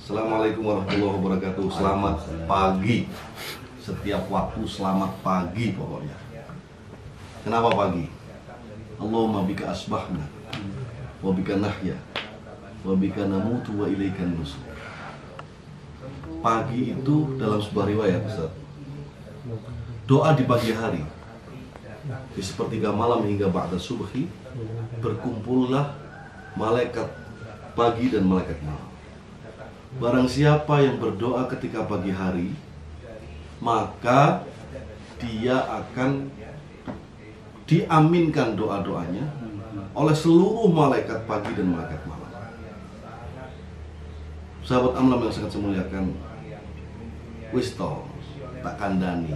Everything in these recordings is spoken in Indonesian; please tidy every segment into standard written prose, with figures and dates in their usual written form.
Assalamualaikum warahmatullahi wabarakatuh. Selamat pagi. Setiap waktu selamat pagi pokoknya. Kenapa pagi? Allahumma bika asbahna wa bika nahya wa bika namutu wa ilaikan nusur. Pagi itu dalam sebuah riwayat, Ustaz, doa di pagi hari, di sepertiga malam hingga ba'da subhi, berkumpullah malaikat pagi dan malaikat malam. Barang siapa yang berdoa ketika pagi hari, maka dia akan diaminkan doa-doanya oleh seluruh malaikat pagi dan malaikat malam. Sahabat Amlam yang sangat saya muliakan, wisdom tak kandani,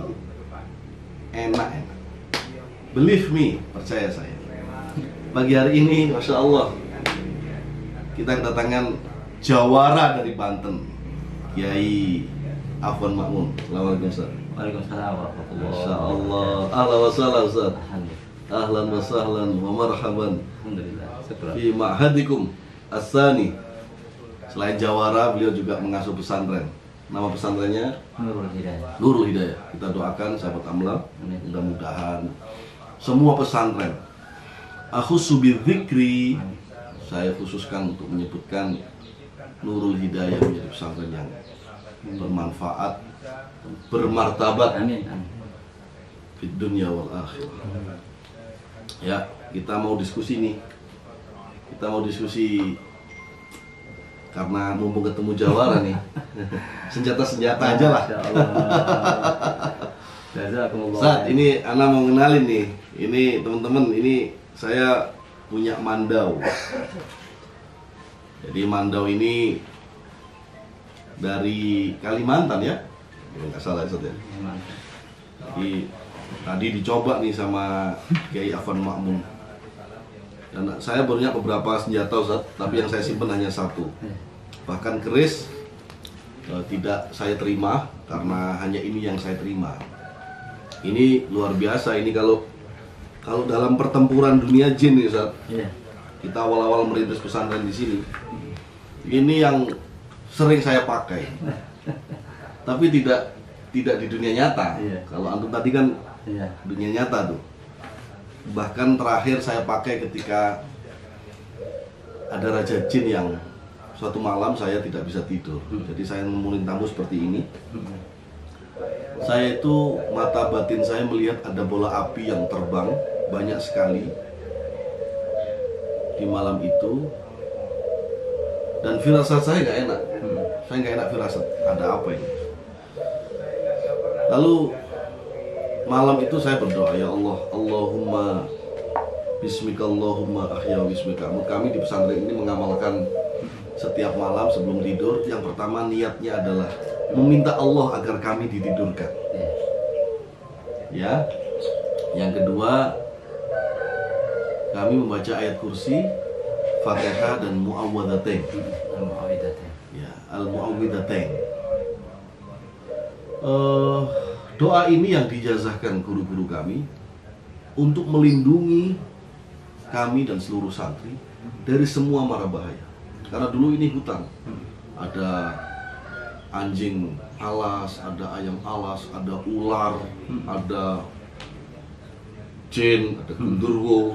enak-enak. Believe me, percaya saya. Pagi hari ini, Masya Allah, kita kedatangan jawara dari Banten, Kiai Afwan Ma'mun. Assalamualaikum Ustaz. Waalaikumsalam warahmatullahi Masya wabarakatuh. Allah. Ahlan wa sahlan Ustaz. Alhamdulillah. Ahlan wa sahlan wa marhaban Alhamdulillah. Syukur. fi ma'hadikum as-sani. Selain jawara, beliau juga mengasuh pesantren. Nama pesantrennya Nurul Hidayah. Nurul Hidayah. Kita doakan sahabat Amla, mudah-mudahan semua pesantren akhussu bidzikri, saya khususkan untuk menyebutkan Nurul Hidayah menjadi pesantren yang bermanfaat, bermartabat Amin. Amin. di dunia wal akhirah. Ya, kita mau diskusi nih. Kita mau diskusi karena mumpung ketemu jawara nih. Senjata-senjata aja lah. Masya Allah. Jazakumullah. Saat ini Ana mau kenalin nih. Ini teman-teman, ini saya punya mandau. Jadi mandau ini dari Kalimantan ya, kalau nggak salah Ustaz ya. Jadi tadi dicoba nih sama Kiai Afwan Ma'mun. Dan saya punya beberapa senjata Ustaz, tapi yang saya simpan hanya satu. Bahkan keris tidak saya terima karena hanya ini yang saya terima. Ini luar biasa, ini kalau dalam pertempuran dunia jin nih Ustaz. Iya. Kita awal-awal merintis pesantren di sini. Ini yang sering saya pakai. Tapi tidak di dunia nyata. Iya. Kalau antum tadi kan Iya. dunia nyata tuh. Bahkan terakhir saya pakai ketika ada raja jin yang suatu malam saya tidak bisa tidur. Jadi saya nemuin tamu seperti ini. Saya itu mata batin saya melihat ada bola api yang terbang banyak sekali di malam itu, dan firasat saya nggak enak. Saya nggak enak firasat, ada apa ini? Lalu malam itu saya berdoa, ya Allah, Allahumma bismika Allahumma ahya wa bismika. Kami di pesantren ini mengamalkan setiap malam sebelum tidur, yang pertama niatnya adalah meminta Allah agar kami ditidurkan. Ya. Yang kedua, kami membaca ayat kursi, Fatihah dan Mu'awwidhatain. Al-Mu'awwidhatain. Ya, Al-Mu'awwidhatain. Doa ini yang dijazahkan guru-guru kami untuk melindungi kami dan seluruh santri dari semua mara bahaya. Karena dulu ini hutan, ada anjing alas, ada ayam alas, ada ular, ada jin, ada gundurwo.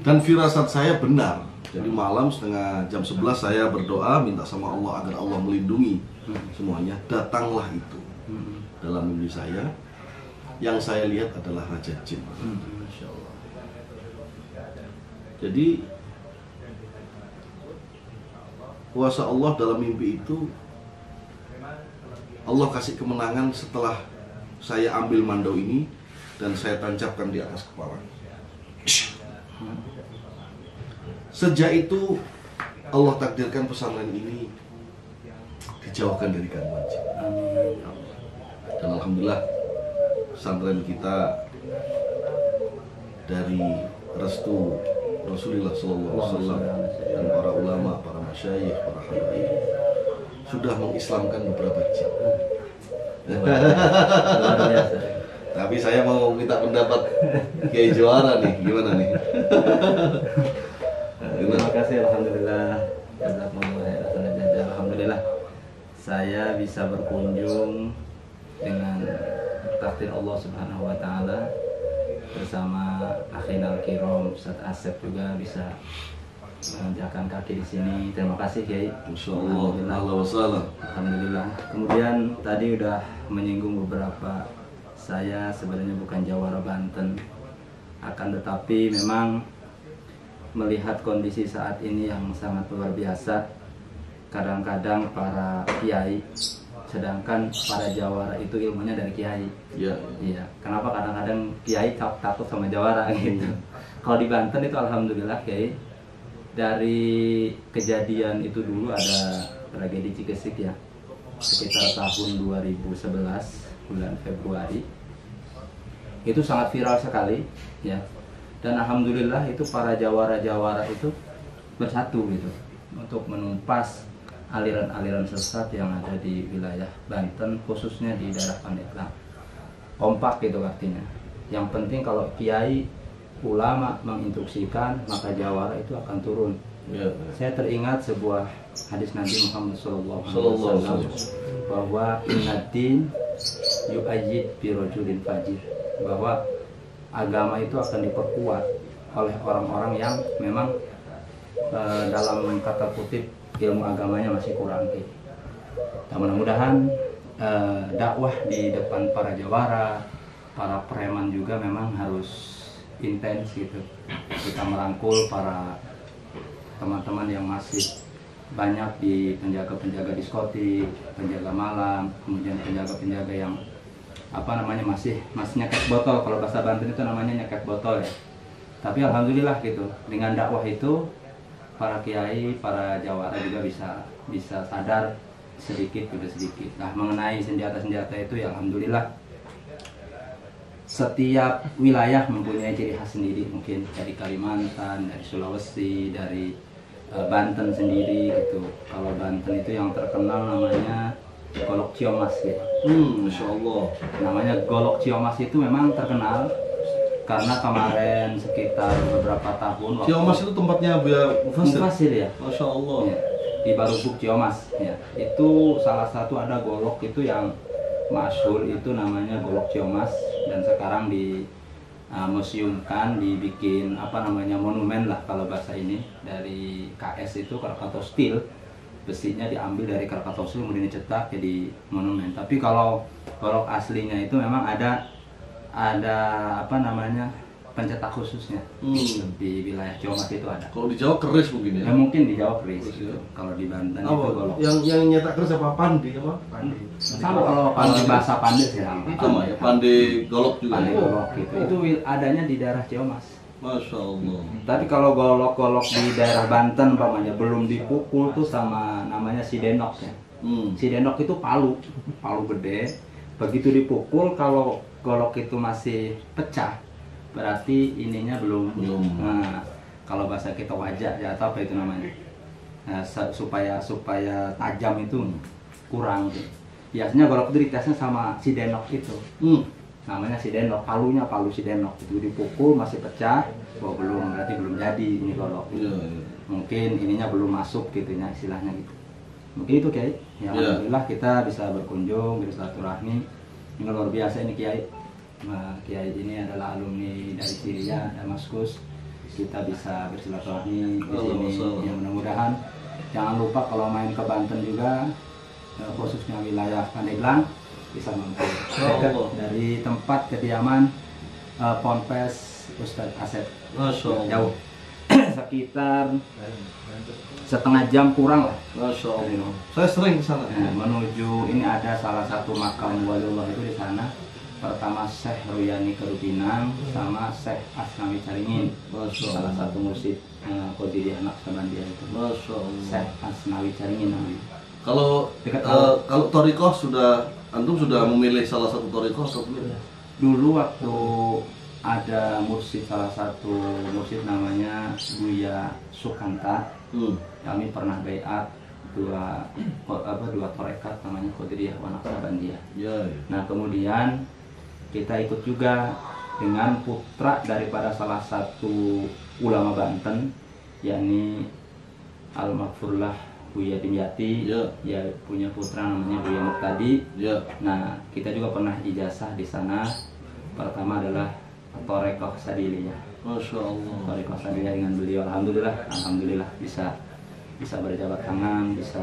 Dan firasat saya benar. Jadi malam jam 11 saya berdoa minta sama Allah agar Allah melindungi semuanya. Datanglah itu dalam mimpi saya. Yang saya lihat adalah raja jin. Masya Allah. Jadi kuasa Allah dalam mimpi itu, Allah kasih kemenangan setelah saya ambil mandau ini dan saya tancapkan di atas kepala. Sejak itu Allah takdirkan pesantren ini dijauhkan dari gangguan jin. Dan alhamdulillah pesantren kita dari restu Rasulullah SAW dan para ulama, para masyayikh, para habaib sudah mengislamkan beberapa jin. Tapi saya mau minta pendapat Kiai Jawara nih, gimana nih? Terima kasih, alhamdulillah. Alhamdulillah. saya bisa berkunjung dengan takdir Allah Subhanahu wa taala bersama Akhinal Kiram Ustadz Asep juga bisa menginjakan kaki di sini. Terima kasih Kiai. Insyaallah. Allah. Alhamdulillah. Kemudian tadi udah menyinggung beberapa, saya sebenarnya bukan Jawara Banten, akan tetapi memang melihat kondisi saat ini yang sangat luar biasa. Kadang-kadang para kiai, sedangkan para jawara itu ilmunya dari kiai. Iya. Iya. Kenapa kadang-kadang kiai takut sama jawara gitu. Kalau di Banten itu alhamdulillah kiai, dari kejadian itu dulu ada tragedi Cikesik ya, sekitar tahun 2011 bulan Februari. Itu sangat viral sekali ya. Dan alhamdulillah itu para jawara-jawara itu bersatu gitu untuk menumpas aliran-aliran sesat yang ada di wilayah Banten, khususnya di daerah Pandeglang. Kompak gitu artinya. Yang penting kalau kiai ulama menginstruksikan, maka jawara itu akan turun. Ya. Saya teringat sebuah hadis Nabi Muhammad Sallallahu SAW alaihi wasallam bahwa innad-din yu'ayyid bi rajulin fajir, bahwa agama itu akan diperkuat oleh orang-orang yang memang dalam kata kutip ilmu agamanya masih kurang gitu. Dan mudah-mudahan dakwah di depan para jawara, para preman juga memang harus intens gitu. Kita merangkul para teman-teman yang masih banyak di penjaga-penjaga diskotik, penjaga malam, kemudian penjaga-penjaga yang masih nyekek botol. Kalau bahasa Banten itu namanya nyekek botol ya. Tapi alhamdulillah gitu, dengan dakwah itu para kiai, para jawara juga bisa sadar sedikit demi sedikit. Nah, mengenai senjata-senjata itu ya alhamdulillah setiap wilayah mempunyai ciri khas sendiri, mungkin dari Kalimantan, dari Sulawesi, dari Banten sendiri gitu. Kalau Banten itu yang terkenal namanya golok ciomas ya. Masya Allah. Namanya golok ciomas itu memang terkenal karena kemarin sekitar beberapa tahun Ciomas itu tempatnya Buya Mufasir ya. Masya Allah. Ya, di Barubuk Ciomas ya. Itu salah satu ada golok itu yang masyhur, itu namanya golok Ciomas, dan sekarang di museumkan, dibikin monumen lah kalau bahasa ini, dari KS itu Krakatau Steel. Besinya diambil dari Krakatau Steel kemudian dicetak jadi monumen. Tapi kalau golok aslinya itu memang ada pencetak khususnya di wilayah Ciomas itu ada. Kalau di Jawa keris mungkin ya? Ya mungkin di Jawa keris. Ya. Kalau di Banten Apa? itu golok. Yang nyetak keris apa? Pandi apa? Sama kalau bahasa Pandi sih sama. Itu mah ya, pandi golok juga. Pandi ya? golok gitu. Itu adanya di daerah Ciomas. Masya Allah. Tapi kalau golok-golok di daerah Banten umpamanya belum dipukul tuh sama namanya sidenok ya. Sidenok itu palu gede. Begitu dipukul, kalau golok itu masih pecah, berarti ininya belum. Nah, kalau bahasa kita wajah ya, atau apa itu namanya, nah, supaya tajam itu kurang. Biasanya golok itu ditesnya sama sidenok itu. Namanya sidenok, palu sidenok itu dipukul masih pecah, belum, berarti belum jadi ini golok. Iya. Mungkin ininya belum masuk gitu ya, istilahnya gitu. Mungkin itu Kiai. Ya, alhamdulillah kita bisa berkunjung, bersilaturahmi. Ini luar biasa ini Kiai. Nah, Kiai ini adalah alumni dari Syria, Damaskus. Kita bisa bersilaturahmi di sini. Ya, mudah-mudahan jangan lupa kalau main ke Banten juga, khususnya wilayah Pandeglang, bisa mampir dari tempat kediaman Ponpes Ustadz Asep. Jauh sekitar setengah jam kurang lah. Masya Allah. Saya sering ke sana. Menuju ini ada salah satu makam waliullah itu di sana. Pertama Syekh Ruyani Kerupinang sama Syekh Asnawi Caringin. Salah satu mursyid Qadiriyah Naqsabandiyah itu. Masya Allah. Syekh Asnawi Caringin. Kalau Thariqah antum sudah memilih salah satu Thariqah atau belum? Dulu waktu ada salah satu mursyid namanya Buya Sukanta. Kami pernah baiat dua tarekat namanya Qadiriyah wa Naqsabandiyah. Nah, kemudian kita ikut juga dengan putra daripada salah satu ulama Banten, yakni Al-Maghfurlah Buya Dimyati, Ya. dia punya putra namanya Buya Muqtadi. Ya. Nah, kita juga pernah ijazah di sana. Pertama adalah Thorekoh Sadiliyah. Masya Allah. Thorekoh Sadiliyah dengan beliau, alhamdulillah bisa berjabat tangan, bisa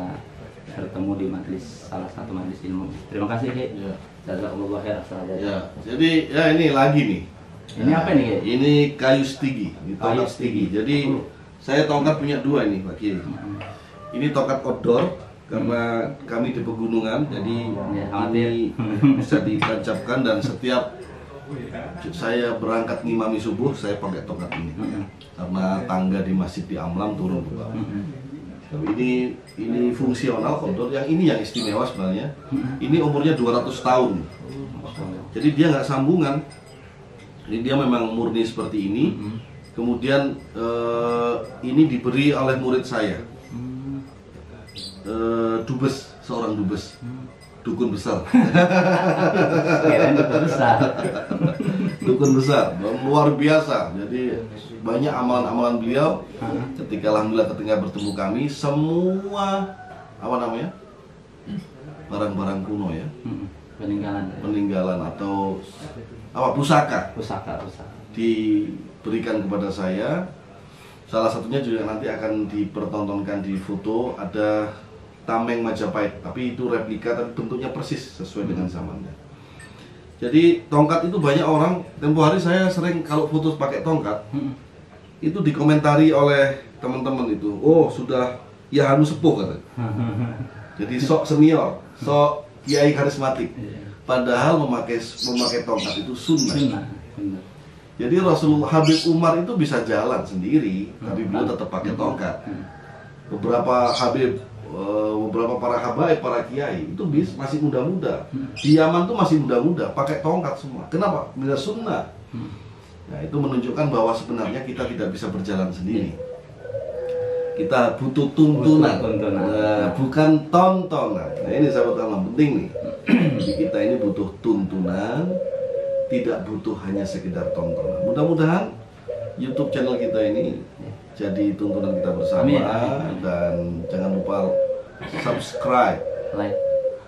bertemu di salah satu majelis ilmu. Terima kasih, Ki. Ya. Jazakumullah khair. Ya. Jadi ya ini lagi nih. Ini apa nih, Ki? Ini kayu stigi, ini tongkat stigi. Jadi saya tongkat punya dua ini, Pak Kiai. Ini tongkat outdoor karena kami di pegunungan, jadi Ya, khawatir. ini bisa ditancapkan dan setiap saya berangkat ngimami subuh saya pakai tongkat ini karena tangga di masjid di Amlam turun ke bawah. Tapi ini fungsional outdoor. Yang ini yang istimewa sebenarnya. Ini umurnya 200 tahun. Jadi dia nggak sambungan. Ini dia memang murni seperti ini. Kemudian ini diberi oleh murid saya, dubes, seorang dubes, dukun besar. Keren besar. Dukun besar, luar biasa. Jadi banyak amalan-amalan beliau. Ketika alhamdulillah ketika bertemu kami, semua apa namanya, barang-barang kuno ya, peninggalan atau apa pusaka diberikan kepada saya. Salah satunya juga nanti akan dipertontonkan di foto, ada tameng Majapahit, tapi itu replika tapi bentuknya persis sesuai dengan zamannya. Jadi tongkat itu banyak orang, tempo hari saya sering kalau foto pakai tongkat itu dikomentari oleh teman-teman itu, oh sudah ya anu sepuh kata. Jadi sok senior, sok kiai karismatik. Padahal memakai tongkat itu sunnah. Jadi Rasulullah Habib Umar itu bisa jalan sendiri, tapi beliau tetap pakai tongkat. Beberapa Habib, beberapa para habaib, para kiai itu masih muda-muda. Di Yaman tuh masih muda-muda, pakai tongkat semua. Kenapa? Bila sunnah. Nah itu menunjukkan bahwa sebenarnya kita tidak bisa berjalan sendiri. Kita butuh tuntunan, nah, bukan tontonan. Nah ini sahabat Allah penting nih. Jadi kita ini butuh tuntunan, tidak butuh hanya sekedar tontonan. Mudah-mudahan YouTube channel kita ini jadi tuntunan kita bersama. Amin. Dan jangan lupa subscribe,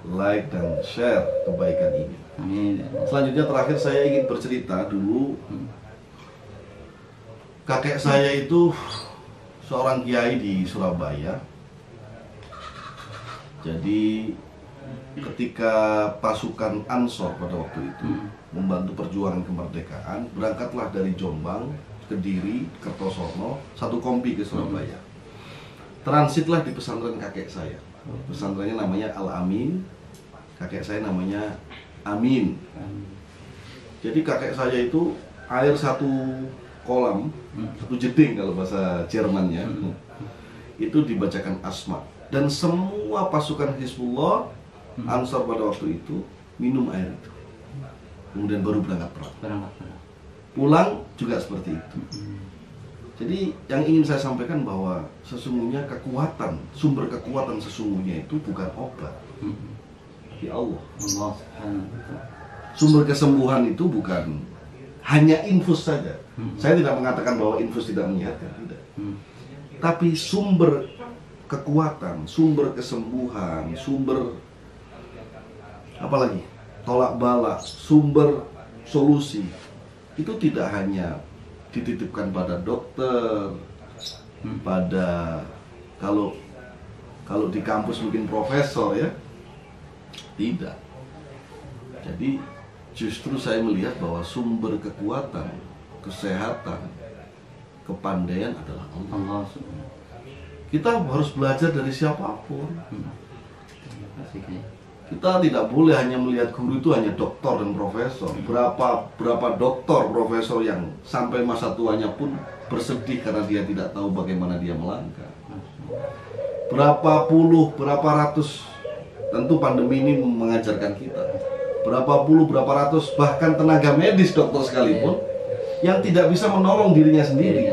like dan share kebaikan ini. Amin. Selanjutnya terakhir saya ingin bercerita dulu. Kakek saya itu seorang kiai di Surabaya. Jadi ketika pasukan Ansor pada waktu itu membantu perjuangan kemerdekaan, berangkatlah dari Jombang, Kediri, Kertosono, satu kompi ke Surabaya. Transitlah di pesantren kakek saya. Pesantrennya namanya Al-Amin, kakek saya namanya Amin. Jadi kakek saya itu air satu kolam, satu jeding kalau bahasa Jermannya, itu dibacakan asma. Dan semua pasukan Hizbullah Ansar pada waktu itu minum air itu. Kemudian baru berangkat perang. Pulang juga seperti itu. Jadi yang ingin saya sampaikan bahwa sesungguhnya sumber kekuatan sesungguhnya itu bukan obat. Ya Allah. Sumber kesembuhan itu bukan hanya infus saja. Saya tidak mengatakan bahwa infus tidak menyehatkan, tidak. Tapi sumber kekuatan, sumber kesembuhan, sumber apalagi tolak bala, sumber solusi itu tidak hanya dititipkan pada dokter, pada kalau di kampus mungkin profesor ya, tidak. Jadi justru saya melihat bahwa sumber kekuatan, kesehatan, kepandaian adalah Allah. Kita harus belajar dari siapapun. Kita tidak boleh hanya melihat guru itu hanya doktor dan profesor. Berapa doktor, profesor yang sampai masa tuanya pun bersedih karena dia tidak tahu bagaimana dia melangkah. Berapa puluh, berapa ratus, tentu pandemi ini mengajarkan kita. Berapa puluh, berapa ratus, bahkan tenaga medis dokter sekalipun yang tidak bisa menolong dirinya sendiri.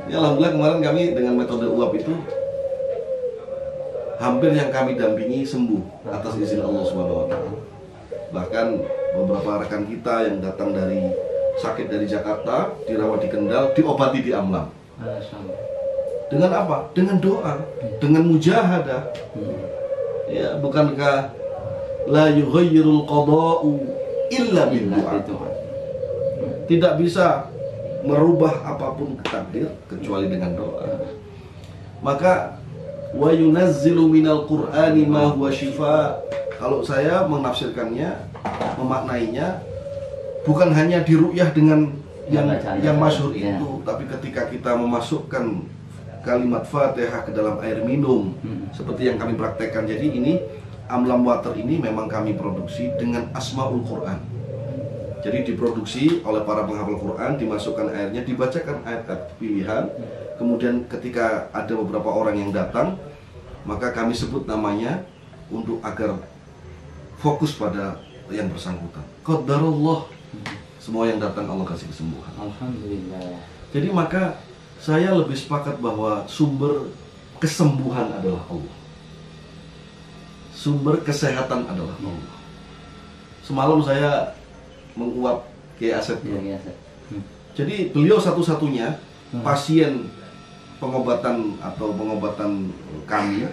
Ya alhamdulillah kemarin kami dengan metode UAP itu hampir yang kami dampingi sembuh atas izin Allah Subhanahu wa taala. Bahkan beberapa rekan kita yang datang sakit dari Jakarta dirawat di Kendal, diobati di Amlam. Dengan apa? Dengan doa, dengan mujahadah. Ya, bukankah la yughayyirul qada'u illa bil du'a. Tidak bisa merubah apapun takdir kecuali dengan doa. Maka wa yunazzilu minal qur'ani ma huwa shifa. Kalau saya menafsirkannya, memaknainya, bukan hanya diru'yah dengan yang masyhur itu, tapi ketika kita memasukkan kalimat Fatihah ke dalam air minum, seperti yang kami praktekkan. Jadi ini Amlam Water ini memang kami produksi dengan Asmaul Quran. Jadi diproduksi oleh para penghafal Quran, dimasukkan airnya, dibacakan ayat-ayat pilihan. Kemudian ketika ada beberapa orang yang datang, maka kami sebut namanya untuk agar fokus pada yang bersangkutan. Qadarullah, semua yang datang Allah kasih kesembuhan. Alhamdulillah. Jadi maka saya lebih sepakat bahwa sumber kesembuhan adalah Allah. Sumber kesehatan adalah Allah. Semalam saya menguap Kiai Asep. Jadi beliau satu-satunya pasien pengobatan kami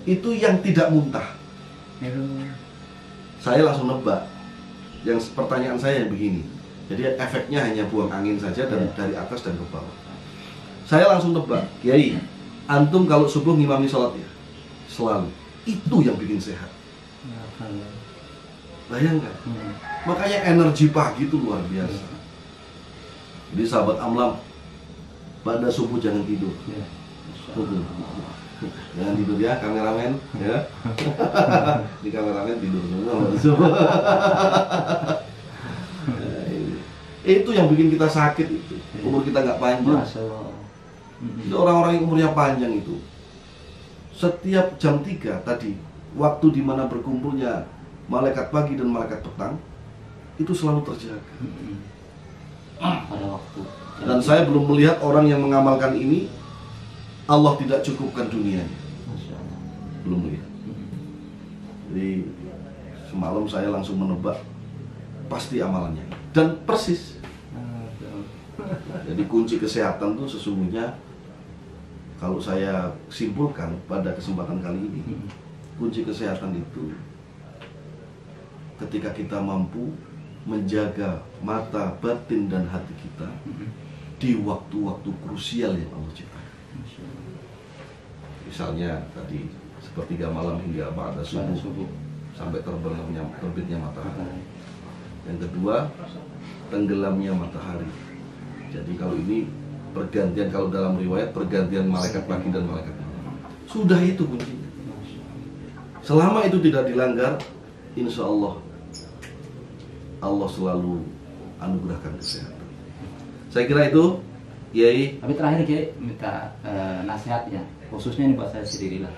itu yang tidak muntah. Saya langsung nebak. Yang pertanyaan saya yang begini. Jadi efeknya hanya buang angin saja dari atas dan ke bawah. Saya langsung nebak, Kiai, antum kalau subuh ngimami sholat ya, selalu. Itu yang bikin sehat. Bayangkan. Makanya energi pagi itu luar biasa. Jadi sahabat Amlam, pada subuh jangan tidur. Jangan tidur ya, kameramen ya. Di kameramen tidur semua. Itu yang bikin kita sakit itu. Umur kita nggak panjang. Itu orang-orang yang umurnya panjang itu. Setiap jam 3 tadi, waktu di mana berkumpulnya malaikat pagi dan malaikat petang, itu selalu terjaga. Pada waktu. Dan saya belum melihat orang yang mengamalkan ini Allah tidak cukupkan dunianya. Belum melihat. Jadi semalam saya langsung menebak pasti amalannya dan persis. Jadi kunci kesehatan itu sesungguhnya, kalau saya simpulkan pada kesempatan kali ini, kunci kesehatan itu ketika kita mampu menjaga mata, batin, dan hati kita di waktu-waktu krusial yang Allah ciptakan. Misalnya tadi sepertiga malam hingga pada subuh sampai terbitnya matahari. Yang kedua, tenggelamnya matahari. Jadi kalau ini pergantian, kalau dalam riwayat pergantian malaikat pagi dan malaikat malam. Sudah itu kuncinya. Selama itu tidak dilanggar, insya Allah Allah selalu anugerahkan kesehatan. Saya kira itu, Kiai. Tapi terakhir Kiai minta nasihatnya, khususnya ini buat saya sendiri lah,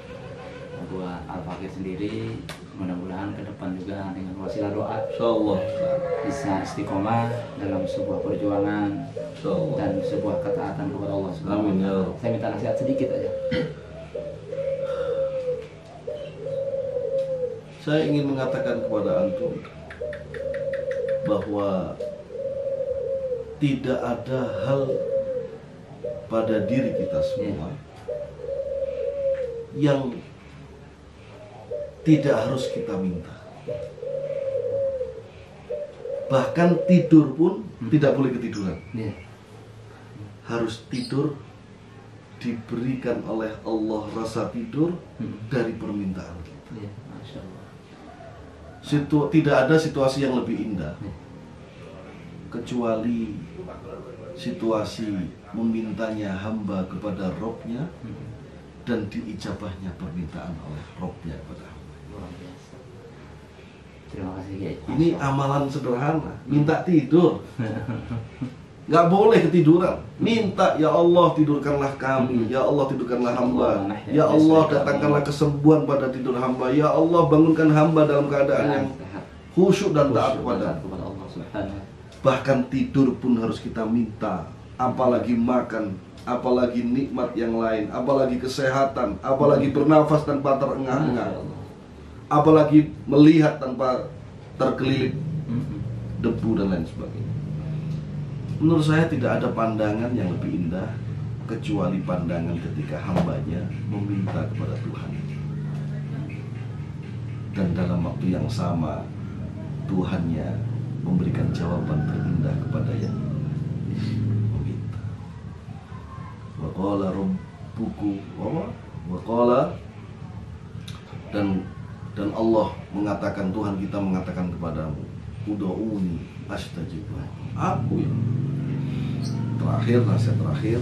buat Al-Fakir sendiri. Mudah-mudahan ke depan juga dengan wasilah doa, Insyaallah bisa istiqomah dalam sebuah perjuangan dan sebuah ketaatan kepada Allah Subhanahu wa Ta'ala. Saya minta nasihat sedikit aja. Saya ingin mengatakan kepada antum bahwa tidak ada hal pada diri kita semua yang tidak harus kita minta. Bahkan tidur pun tidak boleh ketiduran. Harus tidur diberikan oleh Allah rasa tidur dari permintaan kita. Tidak ada situasi yang lebih indah kecuali situasi memintanya hamba kepada Robnya dan diijabahnya permintaan oleh Robnya kepada hamba. Terima kasih Kiai. Ini amalan sederhana, minta tidur. Nggak boleh ketiduran. Minta, ya Allah tidurkanlah kami, ya Allah tidurkanlah hamba, ya Allah datangkanlah kesembuhan pada tidur hamba, ya Allah bangunkan hamba dalam keadaan yang khusyuk dan taat kepada Allah. Bahkan tidur pun harus kita minta, apalagi makan, apalagi nikmat yang lain, apalagi kesehatan, apalagi bernafas tanpa terengah-engah, apalagi melihat tanpa terkelilit debu dan lain sebagainya. Menurut saya tidak ada pandangan yang lebih indah kecuali pandangan ketika hambanya meminta kepada Tuhan. Dan dalam waktu yang sama Tuhannya memberikan jawaban terindah kepada yang meminta. Wa qala rabbuku wa qala, dan Allah mengatakan, Tuhan kita mengatakan kepadamu, ud'uuni astajib lakum. Aku yang terakhir, nasihat terakhir,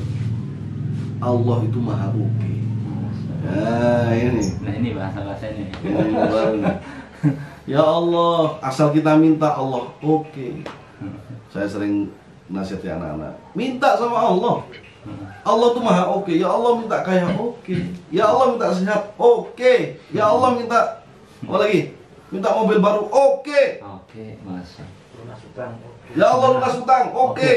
Allah itu maha oke. Nah ini bahasa ini. Ya Allah, asal kita minta Allah oke. Saya sering nasihati anak-anak, minta sama Allah. Allah tuh maha oke. Ya Allah minta kaya oke. Ya Allah minta sehat oke. Ya Allah minta apa lagi? Minta mobil baru oke. Masa. Ya Allah lunas hutang oke.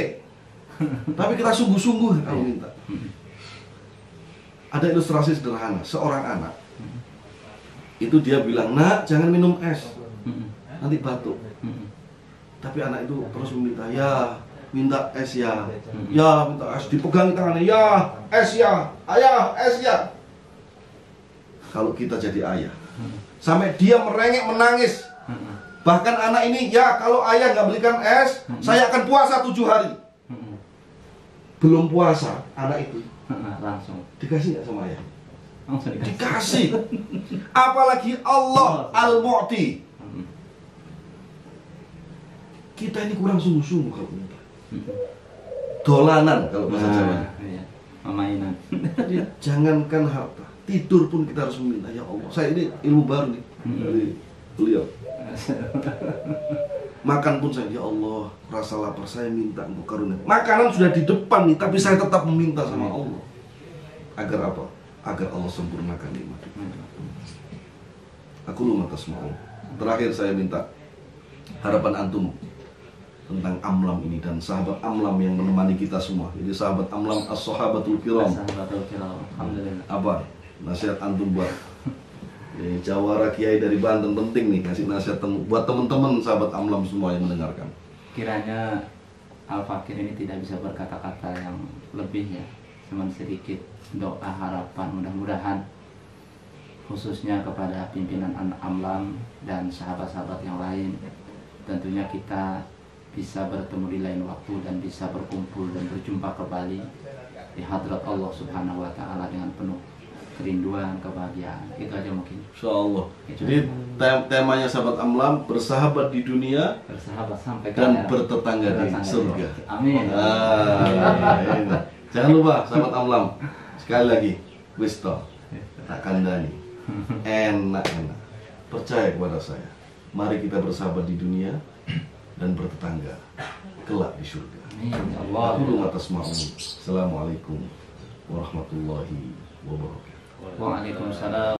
Tapi kita sungguh-sungguh kalau minta. Ada ilustrasi sederhana, seorang anak itu dia bilang, nak jangan minum es, nanti batuk. Tapi anak itu terus meminta, ya minta es ya, ya minta es, dipegang tangannya, ya es ya, ayah es ya. Kalau kita jadi ayah, sampai dia merengek menangis, bahkan anak ini, ya kalau ayah nggak belikan es, saya akan puasa 7 hari. Belum puasa, anak itu langsung dikasih nggak sama ayah? Langsung Dikasih. Apalagi Allah Al-Mu'ti. Kita ini kurang sungguh-sungguh kalau minta. Dolanan kalau bahasa Jawa. Iya. Mainan. Jadi jangankan harta, tidur pun kita harus meminta. Ya Allah, saya ini ilmu baru nih dari beliau. Makan pun saya, ya Allah, rasa lapar saya minta Engkau karunia. Makanan sudah di depan nih, tapi saya tetap meminta sama Allah. Agar apa? Agar Allah sempurnakan nikmat. Aku lumayan atas semua. Terakhir saya minta harapan antum tentang Amlam ini dan sahabat Amlam yang menemani kita semua. Jadi sahabat Amlam as-sahabatul kiram. Alhamdulillah. Apa nasihat antum buat jawara kiai dari Banten? Penting nih kasih nasihat buat teman-teman sahabat Amlam semua yang mendengarkan. Kiranya Al-Fakir ini tidak bisa berkata-kata yang lebih ya, cuman sedikit doa harapan, mudah-mudahan khususnya kepada pimpinan Amlam dan sahabat-sahabat yang lain, tentunya kita bisa bertemu di lain waktu dan bisa berkumpul dan berjumpa kembali di hadrat Allah Subhanahu wa Ta'ala dengan penuh kerinduan, kebahagiaan. Itu aja mungkin. Insyaallah. Jadi temanya sahabat Amlam, bersahabat di dunia, bersahabat sampai dan bertetangga di surga. Amin. Jangan lupa sahabat Amlam, sekali lagi, Wisto, tak kandani, enak-enak, percaya kepada saya. Mari kita bersahabat di dunia dan bertetangga kelak di surga. Aku belum atas mau. Assalamualaikum warahmatullahi wabarakatuh. Waalaikumsalam.